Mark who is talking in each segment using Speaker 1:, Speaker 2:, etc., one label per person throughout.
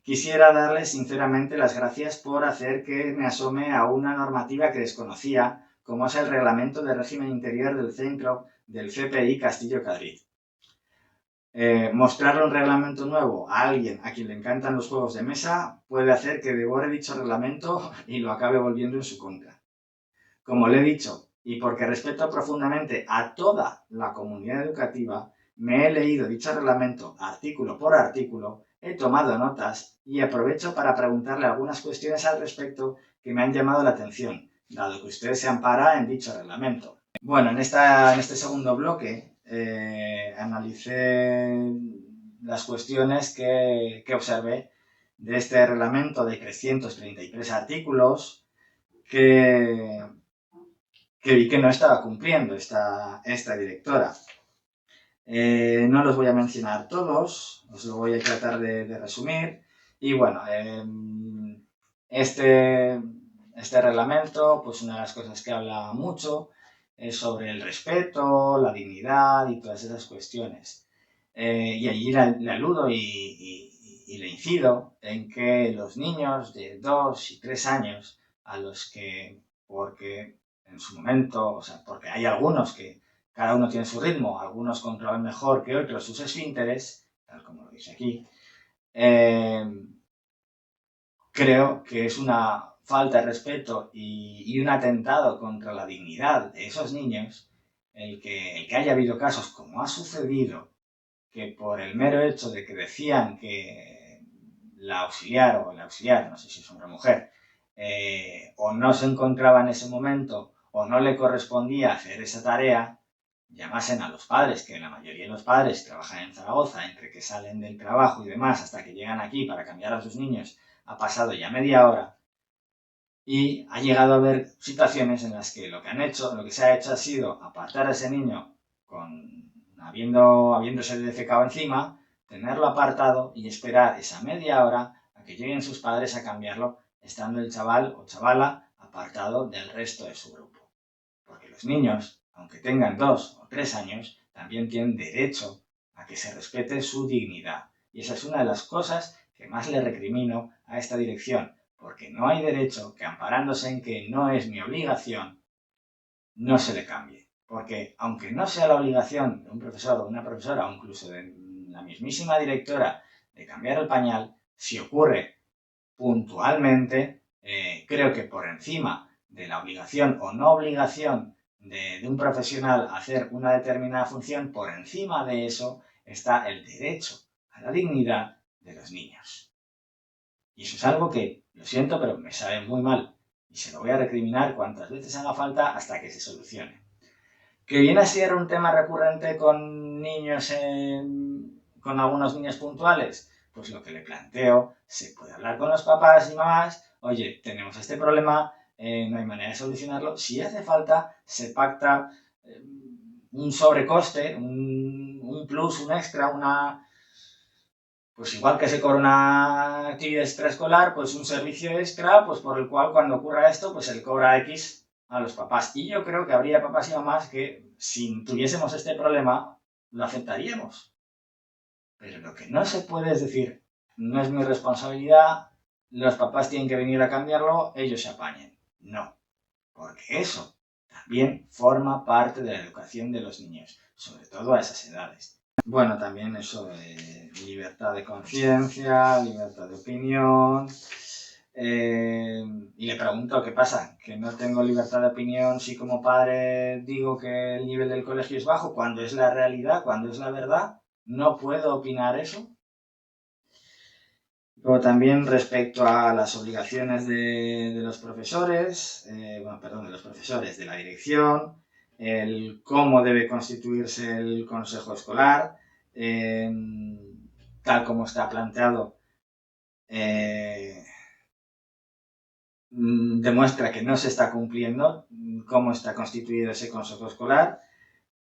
Speaker 1: Quisiera darles sinceramente las gracias por hacer que me asome a una normativa que desconocía, como es el Reglamento de Régimen Interior del Centro del CPI Castillo-Cadrid. Mostrarle un reglamento nuevo a alguien a quien le encantan los juegos de mesa puede hacer que devore dicho reglamento y lo acabe volviendo en su contra. Como le he dicho, y porque respeto profundamente a toda la comunidad educativa, me he leído dicho reglamento artículo por artículo, he tomado notas y aprovecho para preguntarle algunas cuestiones al respecto que me han llamado la atención, dado que usted se ampara en dicho reglamento. Bueno, en este segundo bloque analicé las cuestiones que observé de este reglamento de 333 artículos que vi que no estaba cumpliendo esta directora. No los voy a mencionar todos, os lo voy a tratar de resumir. Y bueno, este reglamento, pues una de las cosas que habla mucho es sobre el respeto, la dignidad y todas esas cuestiones. Y allí le aludo y le incido en que los niños de 2 y 3 años, a los que, porque en su momento, o sea, porque hay algunos que cada uno tiene su ritmo, algunos controlan mejor que otros sus esfínteres, tal como lo dice aquí, creo que es una falta de respeto y un atentado contra la dignidad de esos niños el que haya habido casos como ha sucedido, que por el mero hecho de que decían que la auxiliar o el auxiliar, no sé si es hombre o mujer, o no se encontraba en ese momento o no le correspondía hacer esa tarea, llamasen a los padres, que la mayoría de los padres trabajan en Zaragoza, entre que salen del trabajo y demás hasta que llegan aquí para cambiar a sus niños, ha pasado ya media hora y ha llegado a haber situaciones en las que lo que han hecho, lo que se ha hecho ha sido apartar a ese niño habiéndose defecado encima, tenerlo apartado y esperar esa media hora a que lleguen sus padres a cambiarlo, estando el chaval o chavala apartado del resto de su grupo. Porque los niños, aunque tengan 2 o 3 años, también tienen derecho a que se respete su dignidad. Y esa es una de las cosas que más le recrimino a esta dirección, porque no hay derecho que, amparándose en que no es mi obligación, no se le cambie. Porque aunque no sea la obligación de un profesor o de una profesora, o incluso de la mismísima directora, de cambiar el pañal, si ocurre puntualmente, creo que por encima de la obligación o no obligación de un profesional hacer una determinada función, por encima de eso está el derecho a la dignidad de los niños. Y eso es algo que, lo siento, pero me sabe muy mal. Y se lo voy a recriminar cuantas veces haga falta hasta que se solucione. Que viene a ser un tema recurrente con niños, con algunos niños puntuales, pues lo que le planteo, se puede hablar con los papás y mamás, oye, tenemos este problema, no hay manera de solucionarlo, si hace falta, se pacta un sobrecoste, un plus, un extra, pues igual que se cobra una actividad extraescolar, pues un servicio extra, pues por el cual cuando ocurra esto, pues se le cobra X a los papás. Y yo creo que habría papás y mamás que, si tuviésemos este problema, lo aceptaríamos. Pero lo que no se puede es decir, no es mi responsabilidad, los papás tienen que venir a cambiarlo, ellos se apañen. No, porque eso también forma parte de la educación de los niños, sobre todo a esas edades. Bueno, también eso de libertad de conciencia, libertad de opinión. Y le pregunto, ¿qué pasa? ¿Que no tengo libertad de opinión si como padre digo que el nivel del colegio es bajo cuando es la realidad, cuando es la verdad? ¿No puedo opinar eso? Luego también respecto a las obligaciones de los profesores, de los profesores, de la dirección, el cómo debe constituirse el consejo escolar, tal como está planteado, demuestra que no se está cumpliendo cómo está constituido ese consejo escolar,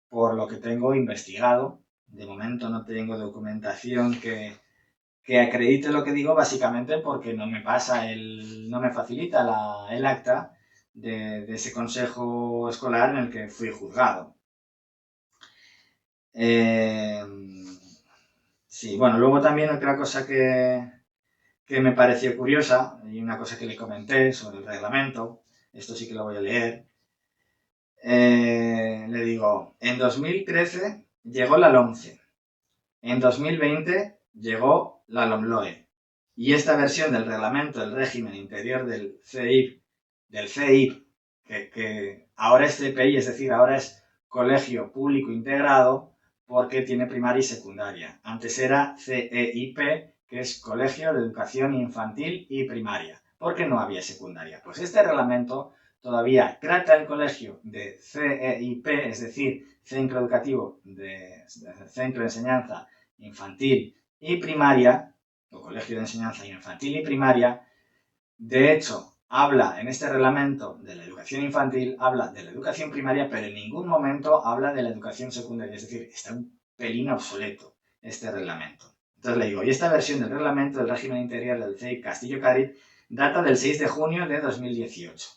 Speaker 1: por lo que tengo investigado. De momento no tengo documentación que acredite lo que digo, básicamente porque no me facilita el acta de ese consejo escolar en el que fui juzgado. Sí, bueno, luego también otra cosa que que me pareció curiosa, y una cosa que le comenté sobre el reglamento, esto sí que lo voy a leer. Le digo, en 2013 llegó la LOMCE, en 2020 llegó la LOMLOE, y esta versión del reglamento del régimen interior del CEIP, que ahora es CPI, es decir, ahora es Colegio Público Integrado, porque tiene primaria y secundaria. Antes era CEIP, que es Colegio de Educación Infantil y Primaria, porque no había secundaria. Pues este reglamento todavía trata el colegio de CEIP, es decir, Centro Educativo Centro de Enseñanza Infantil y Primaria, o Colegio de Enseñanza Infantil y Primaria. De hecho, habla en este reglamento de la educación infantil, habla de la educación primaria, pero en ningún momento habla de la educación secundaria, es decir, está un pelín obsoleto este reglamento. Entonces le digo, y esta versión del reglamento del régimen interior del CEIP Castillo Cádiz data del 6 de junio de 2018.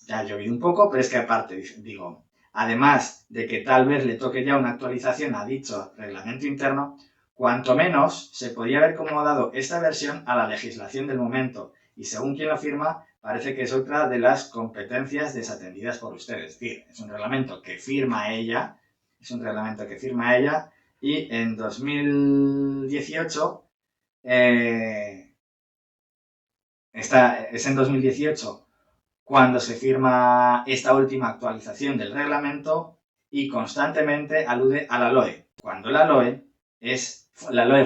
Speaker 1: Ya ha llovido un poco, pero es que aparte, digo, además de que tal vez le toque ya una actualización a dicho reglamento interno, cuanto menos se podría haber acomodado esta versión a la legislación del momento, y según quien lo firma, parece que es otra de las competencias desatendidas por ustedes. Es decir, es un reglamento que firma ella, y en 2018, es en 2018 cuando se firma esta última actualización del reglamento y constantemente alude a la LOE, cuando la LOE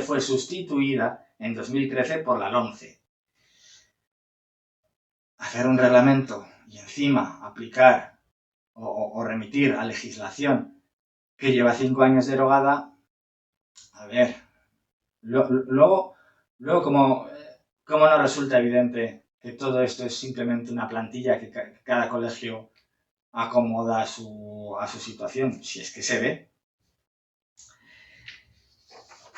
Speaker 1: fue sustituida en 2013 por la LOMCE. Hacer un reglamento y encima aplicar o remitir a legislación que lleva 5 años derogada, a ver, luego como no resulta evidente que todo esto es simplemente una plantilla que cada colegio acomoda a su situación, si es que se ve.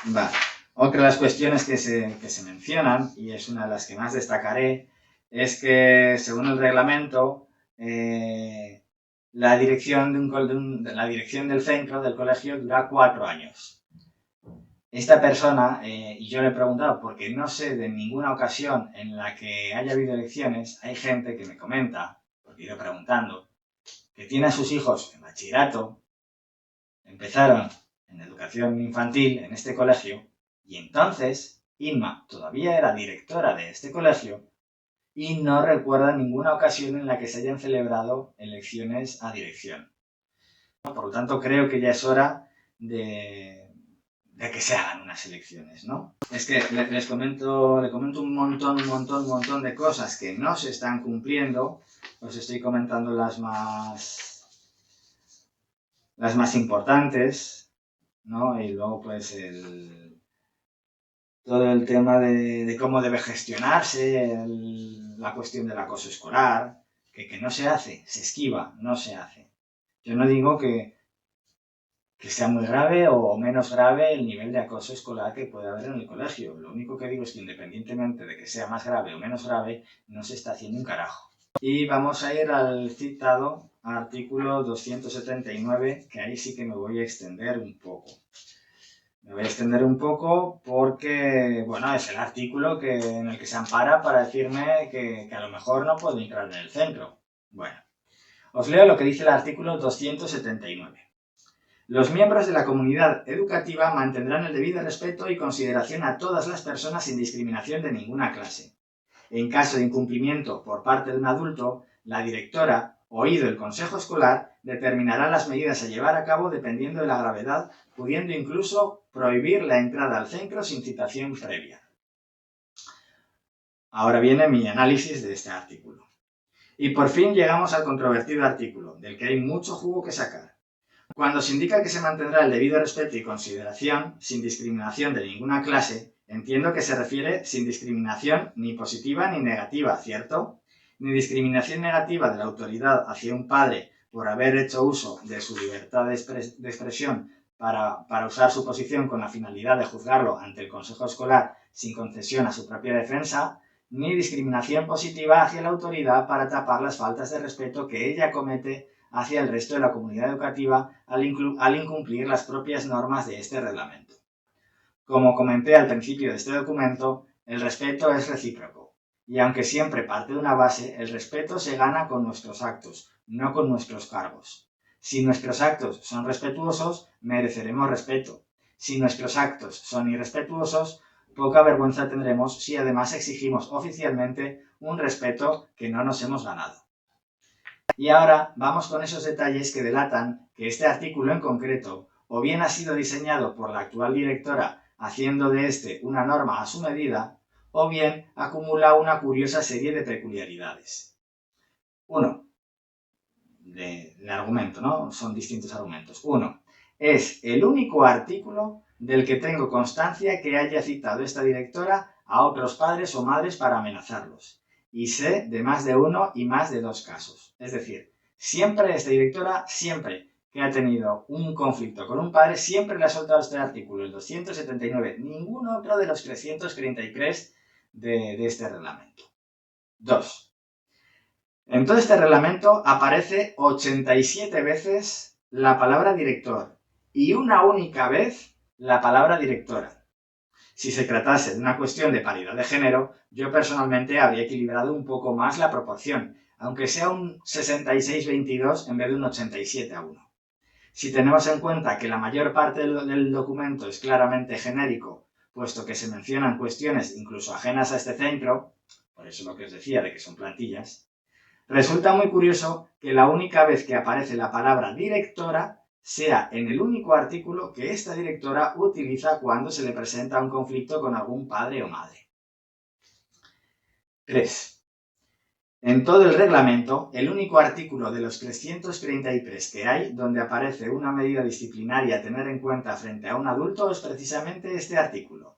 Speaker 1: Vale. Otra de las cuestiones que se mencionan, y es una de las que más destacaré, es que según el reglamento, la dirección del centro, del colegio, dura 4 años. Esta persona, y yo le he preguntado, porque no sé de ninguna ocasión en la que haya habido elecciones, hay gente que me comenta, porque he ido preguntando, que tiene a sus hijos en bachillerato, empezaron en educación infantil en este colegio, y entonces Inma todavía era directora de este colegio y no recuerda ninguna ocasión en la que se hayan celebrado elecciones a dirección. Por lo tanto, creo que ya es hora de que se hagan unas elecciones, ¿no? Es que le comento un montón de cosas que no se están cumpliendo. Os estoy comentando las más importantes, ¿no? Y luego, pues, todo el tema de cómo debe gestionarse la cuestión del acoso escolar, que no se hace, se esquiva, no se hace. Yo no digo que sea muy grave o menos grave el nivel de acoso escolar que puede haber en el colegio. Lo único que digo es que independientemente de que sea más grave o menos grave, no se está haciendo un carajo. Y vamos a ir al citado artículo 279, que ahí sí que me voy a extender un poco. Me voy a extender un poco porque, bueno, es el artículo en el que se ampara para decirme que a lo mejor no puedo entrar en el centro. Bueno, os leo lo que dice el artículo 279. Los miembros de la comunidad educativa mantendrán el debido respeto y consideración a todas las personas sin discriminación de ninguna clase. En caso de incumplimiento por parte de un adulto, la directora, oído el consejo escolar, determinará las medidas a llevar a cabo dependiendo de la gravedad, pudiendo incluso prohibir la entrada al centro sin citación previa. Ahora viene mi análisis de este artículo. Y por fin llegamos al controvertido artículo, del que hay mucho jugo que sacar. Cuando se indica que se mantendrá el debido respeto y consideración, sin discriminación de ninguna clase, entiendo que se refiere sin discriminación ni positiva ni negativa, ¿cierto? Ni discriminación negativa de la autoridad hacia un padre por haber hecho uso de su libertad de expresión para usar su posición con la finalidad de juzgarlo ante el consejo escolar sin concesión a su propia defensa, ni discriminación positiva hacia la autoridad para tapar las faltas de respeto que ella comete hacia el resto de la comunidad educativa al incumplir las propias normas de este reglamento. Como comenté al principio de este documento, el respeto es recíproco. Y aunque siempre parte de una base, el respeto se gana con nuestros actos, no con nuestros cargos. Si nuestros actos son respetuosos, mereceremos respeto. Si nuestros actos son irrespetuosos, poca vergüenza tendremos si además exigimos oficialmente un respeto que no nos hemos ganado. Y ahora vamos con esos detalles que delatan que este artículo en concreto o bien ha sido diseñado por la actual directora haciendo de este una norma a su medida, o bien acumula una curiosa serie de peculiaridades. Uno, del argumento, ¿no? Son distintos argumentos. Uno, es el único artículo del que tengo constancia que haya citado esta directora a otros padres o madres para amenazarlos. Y sé de más de uno y más de dos casos. Es decir, siempre esta directora, siempre que ha tenido un conflicto con un padre, siempre le ha soltado este artículo, el 279, ningún otro de los 333 de este reglamento. 2. En todo este reglamento aparece 87 veces la palabra director y una única vez la palabra directora. Si se tratase de una cuestión de paridad de género, yo personalmente habría equilibrado un poco más la proporción, aunque sea un 66-22 en vez de un 87-1. Si tenemos en cuenta que la mayor parte del documento es claramente genérico, puesto que se mencionan cuestiones incluso ajenas a este centro, por eso lo que os decía de que son plantillas, resulta muy curioso que la única vez que aparece la palabra directora sea en el único artículo que esta directora utiliza cuando se le presenta un conflicto con algún padre o madre. 3. En todo el reglamento, el único artículo de los 333 que hay donde aparece una medida disciplinaria a tener en cuenta frente a un adulto es precisamente este artículo.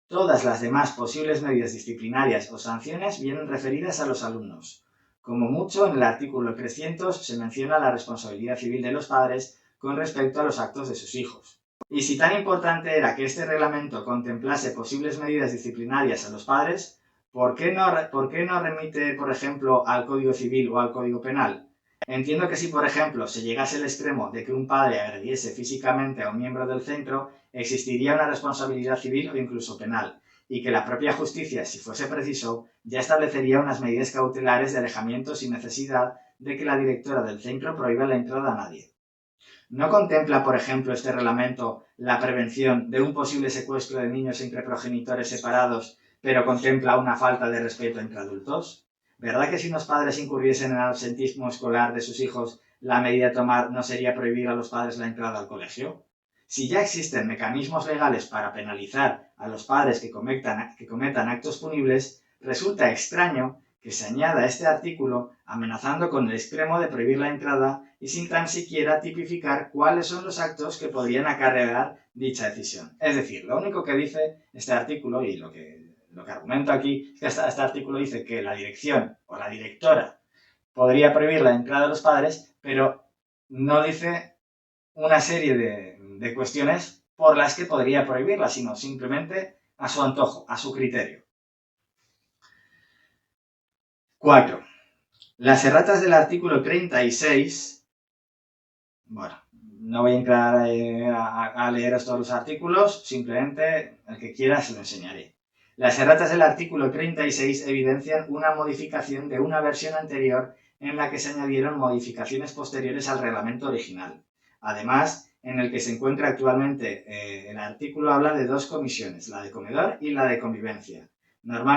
Speaker 1: Todas las demás posibles medidas disciplinarias o sanciones vienen referidas a los alumnos. Como mucho, en el artículo 300 se menciona la responsabilidad civil de los padres con respecto a los actos de sus hijos. Y si tan importante era que este reglamento contemplase posibles medidas disciplinarias a los padres, ¿por qué no remite, por ejemplo, al Código Civil o al Código Penal? Entiendo que si, por ejemplo, se llegase al extremo de que un padre agrediese físicamente a un miembro del centro, existiría una responsabilidad civil o incluso penal, y que la propia justicia, si fuese preciso, ya establecería unas medidas cautelares de alejamiento sin necesidad de que la directora del centro prohíba la entrada a nadie. ¿No contempla, por ejemplo, este reglamento la prevención de un posible secuestro de niños entre progenitores separados, pero contempla una falta de respeto entre adultos? ¿Verdad que si unos padres incurriesen en el absentismo escolar de sus hijos, la medida a tomar no sería prohibir a los padres la entrada al colegio? Si ya existen mecanismos legales para penalizar a los padres que cometan actos punibles, resulta extraño que se añada este artículo amenazando con el extremo de prohibir la entrada y sin tan siquiera tipificar cuáles son los actos que podrían acarrear dicha decisión. Es decir, lo único que dice este artículo y lo que argumento aquí es que este artículo dice que la dirección o la directora podría prohibir la entrada de los padres, pero no dice una serie de cuestiones por las que podría prohibirla, sino simplemente a su antojo, a su criterio. 4. Las erratas del artículo 36, bueno, no voy a entrar a leeros todos los artículos, simplemente el que quiera se lo enseñaré. Las erratas del artículo 36 evidencian una modificación de una versión anterior en la que se añadieron modificaciones posteriores al reglamento original. Además, en el que se encuentra actualmente, el artículo habla de dos comisiones, la de comedor y la de convivencia. Normalmente